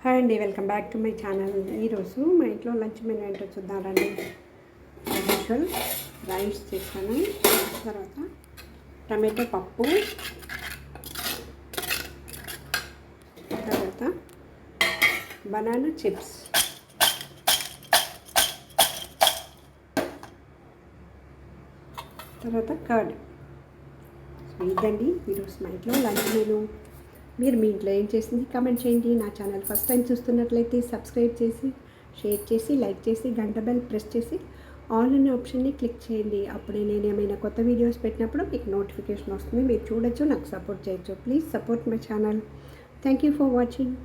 Hi అండి, welcome back to my channel. ఈరోజు మా ఇంట్లో లంచ్ మెనూ ఏంటో చూద్దామండి. యూజువల్ రైస్ చేశాను, తర్వాత టమాటో పప్పు, తర్వాత బనానా చిప్స్, తర్వాత కర్డ్. ఇదండి ఈరోజు మా ఇంట్లో లంచ్ మెనూ. మీరు మీ ఇంట్లో ఏం చేసింది కామెంట్ చేయండి. నా ఛానల్ ఫస్ట్ టైం చూస్తున్నట్లయితే సబ్స్క్రైబ్ చేసి, షేర్ చేసి, లైక్ చేసి, గంట బెల్ ప్రెస్ చేసి ఆల్ అనే ఆప్షన్ని క్లిక్ చేయండి. అప్పుడే నేను ఏమైనా కొత్త వీడియోస్ పెట్టినప్పుడు మీకు నోటిఫికేషన్ వస్తుంది, మీరు చూడొచ్చు, నాకు సపోర్ట్ చేయొచ్చు. Please support my channel. Thank you for watching.